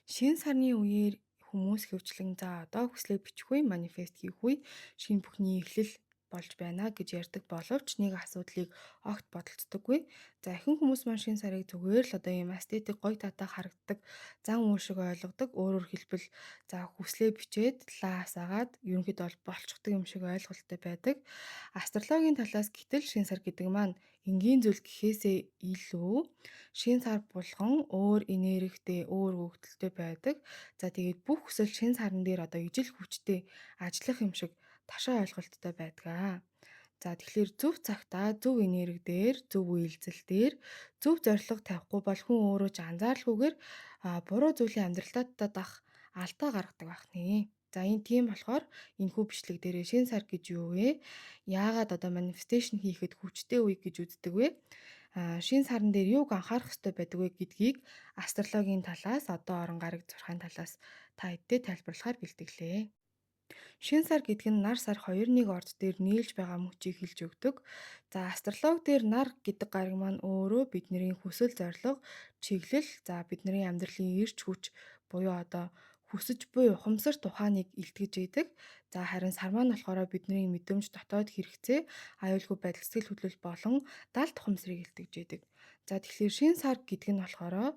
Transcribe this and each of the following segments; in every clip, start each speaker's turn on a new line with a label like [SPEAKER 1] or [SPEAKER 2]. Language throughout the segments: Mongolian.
[SPEAKER 1] Шинэ сарны үеэр хүмүүс хөвчлэн за одоо хүслээ бичих үе, манифест хийх үе, шинэ бүхний эхлэл болж байна гэж ярьдаг боловч нэг асуудлыг огт бодолцдоггүй. За ихэнх хүмүүс маань шинэ сарыг зүгээр л одоо ийм эстетик гоё татаа харагддаг зан үйл шиг ойлгодог. Өөрөөр хэлбэл за хүслээ бичээд лаас агаад ерөнхийдөө бол болчихдог юм шиг ойлголттой байдаг. Астрологийн талаас гэтэл шинэ сар гэдэг маань энгийн зүйл гэхээсээ илүү шинэ сар булган өөр энергитэй, өөр өгдөлтэй байдаг. За тэгээд бүх хүсэл шинэ сарн дээр одоо ижил хүчтэй ажиллах юм шиг ташаа ойлголттой байдгаа. За тэгэхээр зөв цагтаа, зөв энерги дээр, зөв үйлдэл дээр, зөв зорилго тавихгүй бол хүн өөрөө ч анзааралгүйгээр буруу зүйлийн амьдралдаа дах алдаа гаргадаг байх нэ. За энэ тийм болохоор энэхүү бичлэг дээрээ шинэ сар гэж юу вэ? Яагаад одоо манифесташн хийхэд хүчтэй үе гэж үздэг вэ? Шинэ сарн дээр юуг анхаарах хэрэгтэй байдаг вэ гэдгийг астрологийн талаас одоо орон гараг зурхайн талаас та хэдтэй тайлбарлахаар бэлтгэлээ. Шинэ сар гэдэг нь нар сар 2-1 орд дээр нийлж байгаа мөчийг хэлж өгдөг. За астролог дээр нар гэдэг гариг маань өөрөө бидний хүсэл зорилго, чиглэл, за бидний амьдралын эрч хүч буюу одоо хүсэж буй ухамсар тухайныг илтгэж идэг. За харин сар маань болохоор бидний мэдрэмж, дотоод хэрэгцээ, аюулгүй байдал, сэтгэл хөдлөл болон далд ухамсарыг илтгэж идэг. За тэгэхээр шинэ сар гэдэг нь болохоор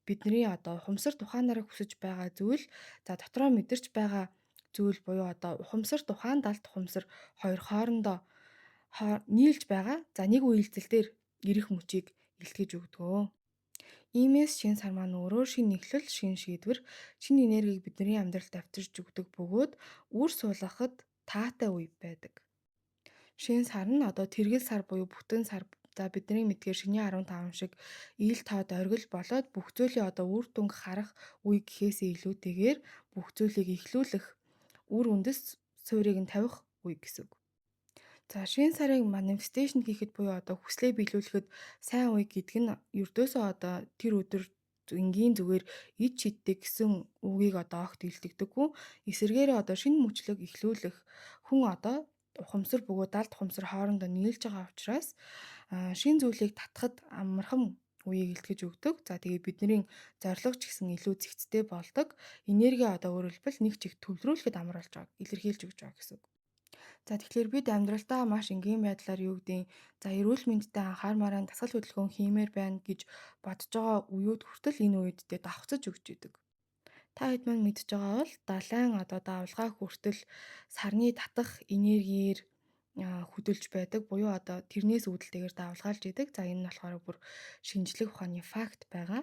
[SPEAKER 1] бидний одоо ухамсар тухайнаараа хүсэж байгаа зүйл, за дотроо мэдэрч байгаа зүйл буюу одоо ухамсар тухайн далд ухамсар хоёр хоорондоо нийлж байгаа. За нэг үйлдэл дээр ирэх мөчийг илтгэж өгдгөө. Иймээс шинэ сар маань өөрөө шинэ эхлэл, шинэ шийдвэр, шинэ энергийг бидний амьдралд авчирч өгдөг бөгөөд үр суулгахад таатай үе байдаг. Шинэ сар нь одоо тэргэл сар буюу бүтэн сар за бидний мэдгээр шинийн 15 шиг ил тод оргил болоод бүх зүйлийн одоо үр дүнг харах үе гэхээсээ илүүтэйгээр бүх зүйлийг эхлүүлэх үр үндэс суурийг нь тавих үе гэсэн үг. За шинэ сарыг манифесташн хийхэд буюу одоо хүслээ биелүүлэхэд сайн үе гэдэг нь ердөөсөө одоо тэр өдөр энгийн зүгээр ид шиддэг гэсэн үгийг одоо огт илтгэдэггүй. Эсвэргээрээ одоо шинэ мөчлөг эхлүүлэх хүн одоо ухамсар бөгөөд далд ухамсар хоорондоо нийлж байгаа учраас шинэ зүйлийг татахад амархан үеийг илтгэж өгдөг. За тэгээ бидний зорилго ч гэсэн илүү зэгцтэй болдог. Энерги одоо өөрөөр хэлбэл нэг чиг төвлөрүүлэхэд амар болж байгааг илэрхийлж өгч байгаа гэсэн үг. За тэгэхээр бид амьдралдаа маш энгийн байдлаар юу гэдэг за эрүүл мэндэд анхаармаараа дасгал хөдөлгөөн хиймээр байна гэж бодож байгаа үеуд хүртэл энэ үедээ давхцаж өгч идэг. Та хэд маань мэдж байгаа бол далайн одоо давлгаа хүртэл сарны татах энергиэр хөдөлж байдаг. Буюу одоо тэрнээс үүдэлтэйгээр давлгаалж идэг. За энэ нь болохоор бүр шинжлэх ухааны факт байгаа.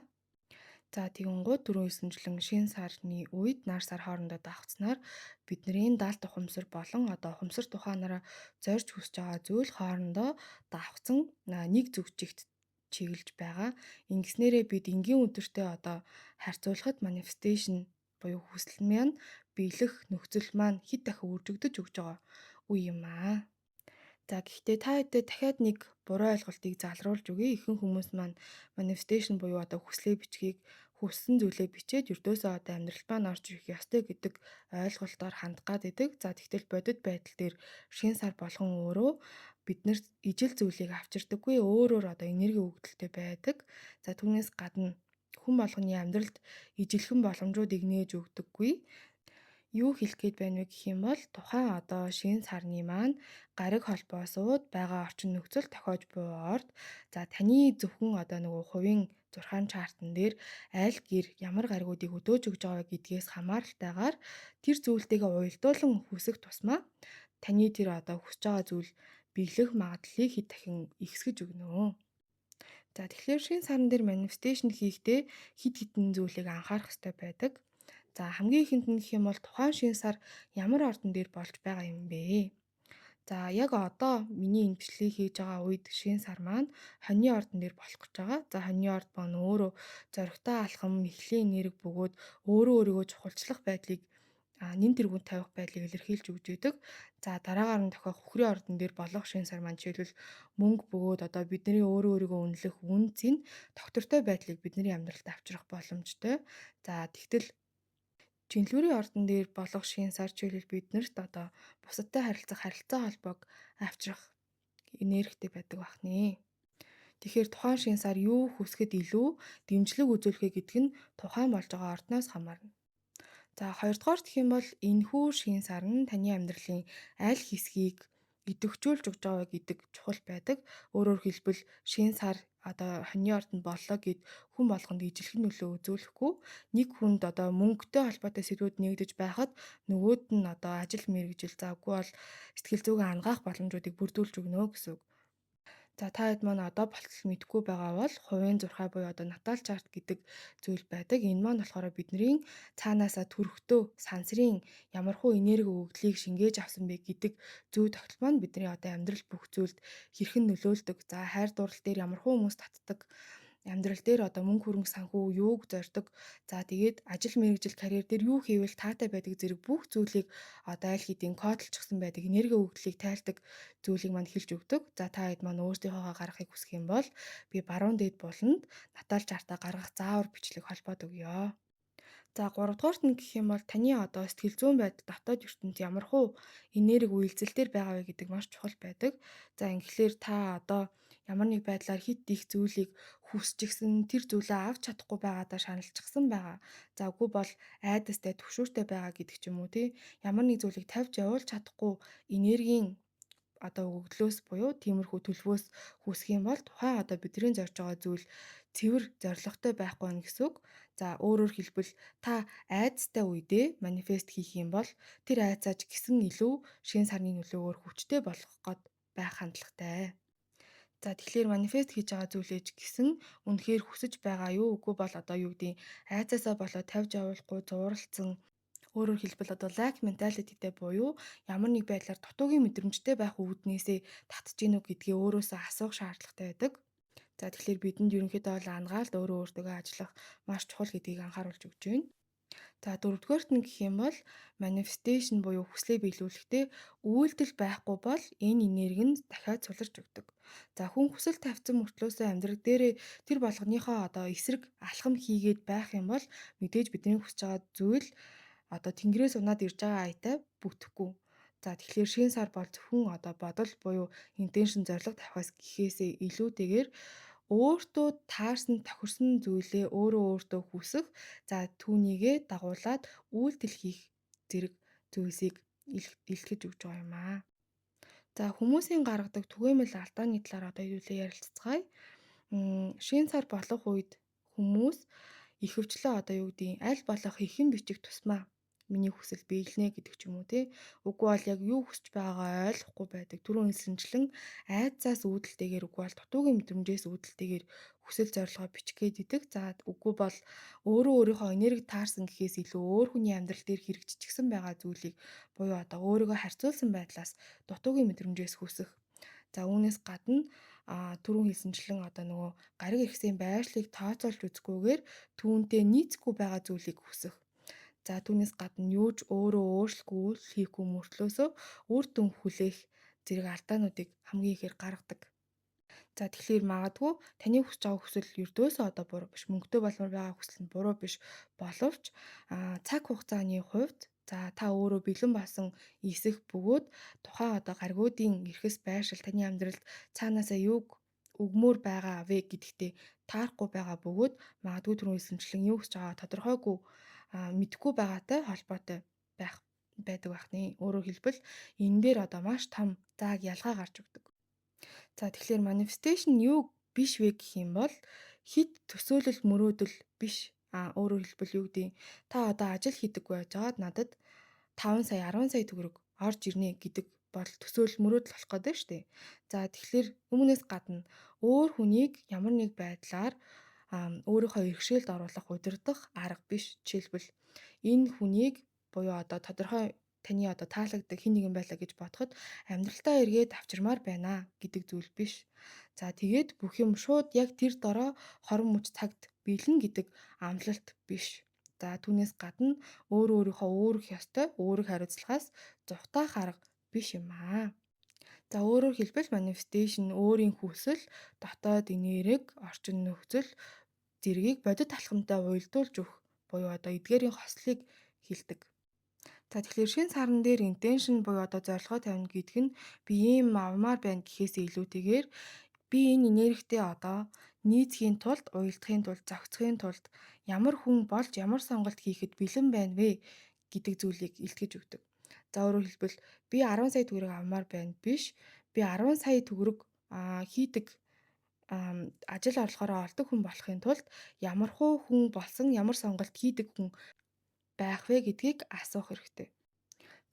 [SPEAKER 1] За тэгэнгუთ түрүү хэлсэнчлэн шинэ сарны үед нар сар хоорондоо давхцснаар бидний далд ухамсар болон одоо ухамсар тухайнаараа зорж хүсэж байгаа зүйл хоорондоо давхцсан нэг зүг чигт чиглэж байгаа. Ингэснээрээ бид энгийн өдөртөө одоо харьцуулахад манифесташн буюу хүсэл маань биелэх нөхцөл маань хэд дахин үржигдэж өгж байгаа үе юм аа. За гэхдээ та хэдээ дахиад нэг буруу ойлголтыг залруулж өгье. Ихэнх хүмүүс маань manifestation буюу одоо хүслээ бичгийг хүссэн зүйлээ бичээд ердөөсөө одоо амьдрал маань орж ирэх ёстой гэдэг ойлголтоор хандах гад идэг. За тэгтэл бодит байдал дээр шинэ сар болгон өөрөө биднэрт ижил зүйлийг авчирдаггүй өөрөөр одоо энерги өгдөлтэй байдаг. За түүнээс гадна хүн болгоны амьдралд ижилхэн боломжуудыг нээж өгдөггүй. Юу хэлэх гээд байна вэ гэх юм бол тухайн одоо шинэ сарны маань гариг холбоосууд байгаа орчин нөхцөл тохиож буй орд за таны зөвхөн одоо нөгөө хувийн зурхаан чартан дээр аль гэр ямар гаригуудыг өдөөж өгж байгаа гэдгээс хамааралтайгаар тэр зүйлтэйгээ уялдуулан хүсэх тусмаа таны тэр одоо хүсэж байгаа зүйл биелэх магадлалыг хэд дахин ихсгэж өгнө. За тэгэхээр шинэ сарн дээр манифесташн хийхдээ хид хідэн зүйлийг анхаарах хэрэгтэй байдаг. За хамгийн ихэнд нь гэх юм бол тухайн шинэ сар ямар ордон дээр болж байгаа юм бэ? За яг одоо миний энэ бичлэгийг хийж байгаа үед шинэ сар маань хоньны ордон дээр болох гэж байгаа. За хоньны орд маань өөрөө зоригтой алхам, эхлэлийн нэрэг бөгөөд өөрөө өөрийгөө чухалчлах байдлыг нэн тэргүүнд тавих байдлыг илэрхийлж өгч идэг. За дараагаар нь дохиох үхрийн ордон дээр болох шинэ сар маань жишээлбэл мөнгө бөгөөд одоо бидний өөрөө өөрийгөө үнэлэх үнцийн тогтвортой байдлыг бидний амьдралд авчрах боломжтой. За тэгтэл Жинлүүрийн ордон дээр болох шинэ сар чиглэл биднэрт одоо бусадтай харилцах харилцаа холбоог авчрах энергитэй байдаг бах нэ. Тэгэхээр тухайн шин сар юу хүсгэд илүү дэмжлэг үзүүлэхэ гэдэг нь тухайн болж байгаа ордноос хамаарна. За хоёрдугаарт гэх юм бол энэхүү шин сар нь таны амьдралын аль хэсгийг идэвхжүүлж өгч байгаа гэдэг чухал байдаг. Өөрөөр хэлбэл шин сар хоньны ордонд боллоо гэд хүн болгонд ижилхэн нөлөө үзүүлэхгүй. Нэг хүнд мөнгөтэй холбоотой сэдвүүд нэгдэж байхад нөгөөд нь ажил мэргэжил үгүй бол сэтгэл зүгээ ангаах боломжуудыг бүрдүүлж өгнө гэсэн үг. За та хэд маань болтол мэдгүй байгаа бол хувийн зурхай буюу натал чарт гэдэг зүйл байдаг. Энэ маань болохоор бидний цаанаасаа төрхтөө сансрын ямархуу энерги өгөгдлийг шингээж авсан бэ гэдэг зүй тогтол маань бидний амьдрал бүх зүйлд хэрхэн нөлөөлдөг. За хайр дурлал дээр ямархуу хүмүүс татдаг. Амьдрал дээр мөнгө хөрөнгө санхүү юуг зорддог. За тэгээд ажил мэргэжил карьер дээр юу хийвэл таатай байдаг зэрэг бүх зүйлийг аль хэдийн кодлчихсан байдаг энерги өгөгдлийг тайлдаг зүйлийг маань хэлж өгдөг. За та хэд маань өөрсдийнхөө гаргахыг хүсэх юм бол би баруун дээд буланд натал чартаа гаргах заавар бичлэг холбоод өгье. За 3 дугаарт нь гэх юм бол таны сэтгэл зүйн байдал дотоод ертөнд ямар хуу энерги үйлдэлтээр байгаа вэ гэдэг маш чухал байдаг. За ингэхлээр та ямар нэг байдлаар хит их зүйлийг хүсчихсэн тэр зүйлээ авч чадахгүй байгаадаа шаналчихсан байгаа. За үгүй бол айдастай төвшөөртэй байгаа гэдэг ч юм уу тий. Ямар нэг зүйлийг тавьж явуулж чадахгүй энергийн өгөгдлөөс буюу тиймэрхүү төлөвөөс хүсэх юм бол тухайн бидний зорж байгаа зүйл цэвэр зоригтой байхгүй нь гэсэн үг. За өөрөөр хэлбэл та айдастай үедээ манифест хийх юм бол тэр айцаач гисэн илүү шин сарны нөлөөгөөр хүчтэй болгох гээд байх хандлагатай. За тэгэхээр манифест хийж байгаа зүйлээж гисэн үнэхээр хүсэж байгаа юу үгүй бол юу гэдэг айцаасаа болоод тавьж явуулахгүй зууралцсан. Өөрөөр хэлбэл lack mentality-тэй буюу ямар нэг байдлаар дутуугийн мэдрэмжтэй байх үүднээсээ татж гинүү гэдгээ өөрөөсөө асуух шаардлагатай байдаг. За тэгэхээр бидэнд ерөнхийдөө бол ангаалт өөрөө өөртөө ажиллах маш чухал гэдгийг анхааруулж өгч байна. За дөрөвдүгээрт нь гэх юм бол manifestation буюу хүслээ биелүүлэхдээ үйлдэл байхгүй бол энэ энерги нь дахиад суларч өгдөг. За хүн хүсэл тавьсан мөртлөөсөө амьдрал дээрээ тэр болгоныхоо эсрэг алхам хийгээд байх юм бол мэдээж бидний хүсэж байгаа зүйл тэнгэрээс унаад ирж байгаа аятай бүтэхгүй. За тэгэхээр шин сар бол зөвхөн бодол буюу интеншн зориг тавихаас гэхээсээ илүүтэйгээр өөртөө таарсан тохирсон зүйлээ өөртөө хүсэх, за түүнийгээ дагуулад үйлдэл хийх зэрэг зүйлсийг илтгэж өгч байгаа юм аа. За хүмүүсийн гаргадаг түгээмэл алдааны талаар хэдүүлээ ярилцгаая. Шин сар болох үед хүмүүс ихэвчлэн аль болох ихэн бичих тусмаа миний хүсэл биелнэ гэдэг ч юм уу тий. Үгүй бол яг юу хүсэж байгаагаа ойлгохгүй байдаг. Түрүүн хэлсэнчлэн айдсаас үүдэлтэйгээр үгүй бол дутуугийн мэдрэмжээс үүдэлтэйгээр хүсэл зорилгоо бичих гээд идэг. За үгүй бол өөрийнхөө энерги таарсан гэхээс илүү өөр хүний амьдрал дээр хэрэгжчихсэн байгаа зүйлийг буюу өөрийгөө харьцуулсан байдлаас дутуугийн мэдрэмжээс хүсэх. За үүнээс гадна түрүүн хэлсэнчлэн нөгөө гариг иргэсийн байршлыг тооцоолж үзэхгүйгээр түүнтэй нийцэхгүй байгаа зүйлийг хүсэх. За түүнээс гадна юуж өөрөө өөрчлөхгүй хийхгүй мөртлөөсөө үр дүн хүлээх зэрэг алдаануудыг хамгийн ихээр гаргадаг. За тэгэхээр магадгүй таны хүсэж байгаа хүсэл ердөөсөө буруу биш. Мөнгөтэй болмоор байгаа хүсэл нь буруу биш боловч цаг хугацааны хувьд за та өөрөө бэлэн болсон эсэх бөгөөд тухайн гаригуудын эрхэс байршил таны амьдралд цаанаасаа юуг өгмөр байгаа вэ гэдэгтээ таарахгүй байгаа бөгөөд магадгүй түрүүн хэлсэнчлэн юу гэж байгаа тодорхойгүй мэдхгүй байгаатай холбоотой байдаг бахны. Өөрөөр хэлбэл энэ дээр маш том зааг ялгаа гарч өгдөг. За тэгэхээр manifestation юу биш вэ гэх юм бол хит төсөөлөл мөрөөдөл биш. Өөрөөр хэлбэл юу гэдэг та ажил хийдэг байжгаад надад 5 сая 10 сая төгрөг орж ирнэ гэдэг бол төсөөлөл мөрөөдөл болох гэдэг шүү дээ. За тэгэхээр үүнээс гадна өөр хүнийг ямар нэг байдлаар өөрийнхөө иргэшээлд оруулах удирдах арга биш. Жишээлбэл энэ хүнийг буюу тодорхой таны таалагддаг хэн нэгэн байлаа гэж бодоход амьдралтаа эргээд авчирмаар байна гэдэг зүйл биш. За тэгээд бүх юм шууд яг тэр дороо хорон мөч цагт бэлэн гэдэг амлалт биш. За түүнээс гадна өөрийнхөө өөрөх ёстой өөрөх хариуцлагаас зүхтаах арга биш юм аа. За өөрөөр хэлбэл manifestation өөрийн хүсэл, дотоод энерги, орчин нөхцөл зэргийг бодит алхамтай уялдуулж өгөх буюу эдгээрийн хослыг хэлдэг. За тэгэхээр шин сарн дээр интеншн буюу зорилгоо тавина гэдэг нь би ийм авмаар байна гэхээс илүүтэйгээр би энэ энергитэй одоо нийцхийн тулд, уялдахын тулд, зохицохын тулд ямар хүн болж ямар сонголт хийхэд бэлэн байна вэ гэдэг зүйлийг илтгэж өгдөг. За өөрөөр хэлбэл би 10 сая төгрөг авмаар байна биш. Би 10 сая төгрөг хийдэг ажил орлогоороо олдог хүн болохын тулд ямархуу хүн болсон, ямар сонголт хийдэг хүн байх вэ гэдгийг асуух хэрэгтэй.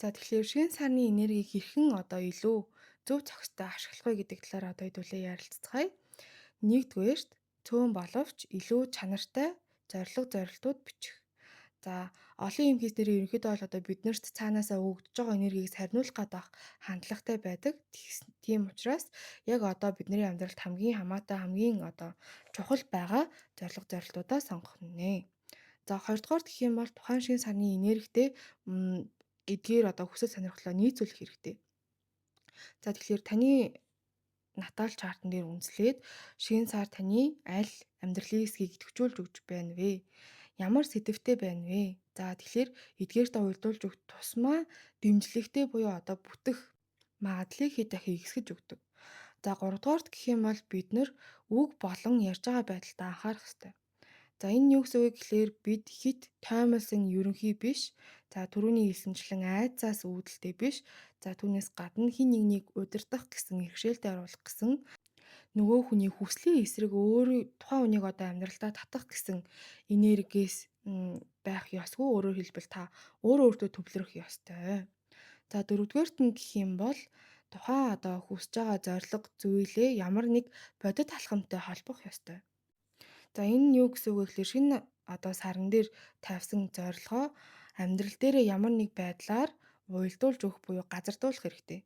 [SPEAKER 1] За тэгэхээр шинэ сарны энергийг хэрхэн одоо илүү зөв зохистой ашиглах вэ гэдэг талаар одоо хэдүүлээ ярилцгаая. Нэгдүгээрт цөөн боловч илүү чанартай зорилтууд бичих. За олон юм хийснээр ерөнхийдөө бол одоо биднэрт цаанаасаа өгдөж байгаа энергийг сарниулах гадах хандлагатай байдаг. Тийм учраас яг одоо бидний амьдралд хамгийн хамаатай, хамгийн одоо чухал байгаа зорилтуудаа сонгох нэ. За хоёрдугаар гэх юм бол тухайн шин сарны энергитэй эдгээр одоо хүсэл сонирхлоо нийцүүлэх хэрэгтэй. За тэгэхээр таны натал чартан дээр үндэслээд шинэ сар таны аль амьдралын хэсгийг идэвхжүүлж өгч байна вэ? Ямар сэдвтэй байна вэ? За тэгэхээр эдгээртээ уялдуулж өгөх тусмаа дэмжлэгтэй буюу одоо бүтэх магадлалыг хэд дахин ихсгэж өгдөг. За гуравдугаарт гэх юм бол бид нар үг болон ярьж байгаа байдалтай анхаарах хэрэгтэй. За энэ нь юу гэсэн үг вэ гэхээр бид хит тоймолсон ерөнхий биш. За түрүүний хэлсэнчлэн айцаас үүдэлтэй биш. За түүнээс гадна хин нэгнийг удирдах гэсэн иргэшээлтэд оруулах гэсэн нөгөө хүний хүслийн эсрэг өөрөө тухайн хүнийг одоо амьдралдаа татах гэсэн энергиээс байх ёсгүй. Өөрөөр хэлбэл та өөрөө өөртөө төвлөрөх ёстой. За дөрөвдүгээрт нь гэх юм бол тухайн одоо хүсэж байгаа зорилго зүйлээ ямар нэг бодит алхамтай холбох ёстой. За энэ нь юу гэсэн үг вэ гэхээр шинэ одоо сарн дээр тавьсан зорилгоо амьдрал дээрээ ямар нэг байдлаар уялдуулж өгөх буюу газардуулах хэрэгтэй.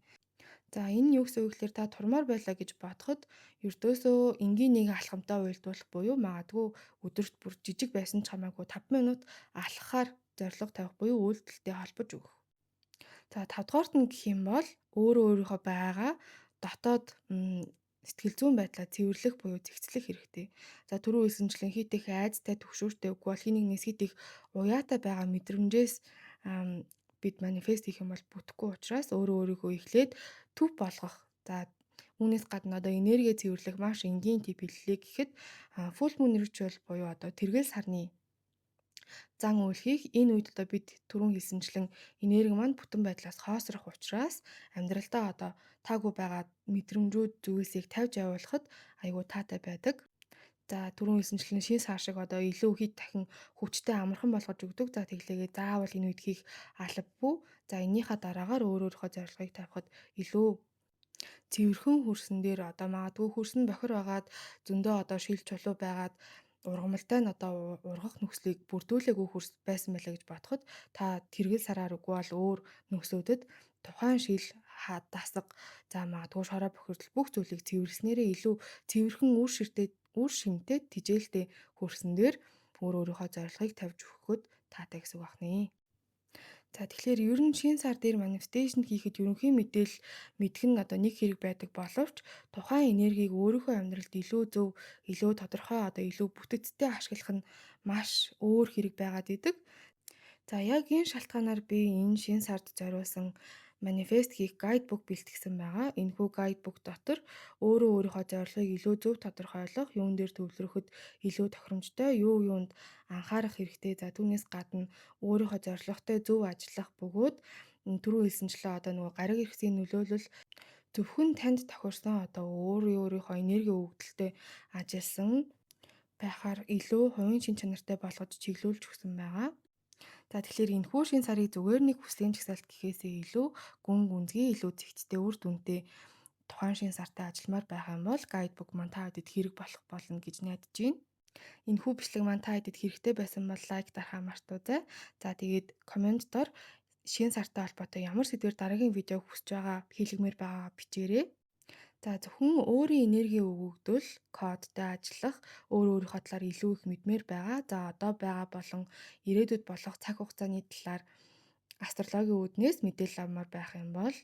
[SPEAKER 1] За энэ нь юу гэсэн үг гэхээр та турмаар байлаа гэж бодоход ердөөсөө энгийн нэг алхамтай уялдуулах буюу магадгүй өдөрт бүр жижиг байсан ч хамаагүй 5 минут алхахаар зорилго тавих буюу үйлдэлтэй холбож өгөх. За 5 дугаарт нь гэх юм бол өөрийнхөө байгаа дотоод сэтгэл зүйн байдлаа цэвэрлэх буюу зэгцлэх хэрэгтэй. За түрүү хэлсэнчлэн хит их айцтай төгшөөртэй үгүй бол хин нэгнээс хит их уяатай байгаа мэдрэмжээс бид манифест хийх юм бол бүтэхгүй учраас өөрийгөө эхлээд төв болгох. За үүнээс гадна одоо энерги цэвэрлэх маш энгийн тип хэллээ гэхэд full moon ritual буюу одоо тэргэл сарны зан үйл хийх энэ үед одоо бид түрүүн хэлсэнчлэн энерги маань бүтэн байдлаас хоосрох учраас амьдралдаа одоо таагүй байгаа мэдрэмжүүд зүйлсийг тавьж явуулахад айгүй таатай байдаг. За түрүүн хэлсэнчлэн шин сар шиг одоо илүү хэд дахин хүчтэй амархан болгож өгдөг. За тэглээгээ заавал энэ үед хийх албагүй. За энийхээ дараагаар өөрийнхөө зорилгыг тавихад илүү цэвэрхэн хөрсөн дээр одоо магадгүй хөрсөн бохир байгаад зөндөө одоо шил чулуу байгаад ургамалтай нь одоо ургах нөхцөлийг бүрдүүлээгүй хөрс байсан байлаа гэж бодоход та тэргэл сараар үгүй бол өөр нөхцлүүдэд тухайн шил дасаг за магадгүй шороо бохирдол бүх зүйлийг цэвэрлснээрээ илүү цэвэрхэн үр шимтэй тижээлтэй хөрсөн дээр өөрийнхөө зорилгыг тавьж өгөхөд таатай гэсэн үг байна. За тэгэхээр ер нь шинэ сар дээр манифесташн хийхэд ерөнхий мэдээлэл мэдэх нь одоо нэг хэрэг байдаг боловч тухайн энергийг өөрийнхөө амьдралд илүү зөв, илүү тодорхой одоо илүү бүтэцтэй ашиглах нь маш өөр хэрэг байгаад идэг. За яг энэ шалтгаанаар би энэ шинэ сард зориулсан манифест хийх гайдбук бэлтгэсэн байгаа. Энэхүү гайдбук дотор өөрийнхөө зорилгыг илүү зөв тодорхойлох, юун дээр төвлөрөхөд илүү тохиромжтой, юунд анхаарах хэрэгтэй. За түүнээс гадна өөрийнхөө зорилготой зөв ажиллах бөгөөд түрүү хэлсэнчлээ одоо нөгөө гариг эрхсийн нөлөөлөл зөвхөн танд тохирсон одоо өөрийнхөө энерги өгдөлтөд ажилласан байхаар илүү хувийн шин чанартай болгож чиглүүлж өгсөн байгаа. За тэгэхээр энэхүү шин сарыг зүгээр нэг хүслийн жагсаалт гэхээсээ илүү гүн гүнзгий илүү зэгцтэй үр дүнтэй тухайн шин сартай ажилламаар байх юм бол гайдбук маань та бүдэд хэрэг болох болно гэж найдаж байна. Энэхүү бичлэг маань та бүдэд хэрэгтэй байсан бол лайк дарахаа мартаоцай. За тэгээд комент дор шин сартай холбоотой ямар сэдвээр дараагийн видеог хүсэж байгаа хийлгэмээр байгаа бичээрэй. За зөвхөн өөрийн энерги өгөгдөл кодтой ажиллах өөрийнхөө талаар илүү их мэдмээр байгаа. За одоо байгаа болон ирээдүйд болох цаг хугацааны талаар астрологийн үүднээс мэдээлэл авмаар байх юм бол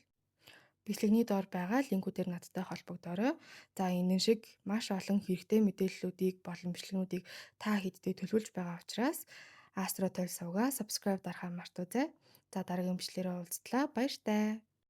[SPEAKER 1] бичлэгний доор байгаа линкүүдээр надтай холбогдорой. За энэ шиг маш олон хэрэгтэй мэдээллүүдийг болон бичлэгнүүдийг та хэддээ төлөвлөж байгаа учраас Астро Toil сувгаа subscribe дарахаа мартаоцай. За дараагийн бичлэгээрээ уулзтлаа. Баяртай.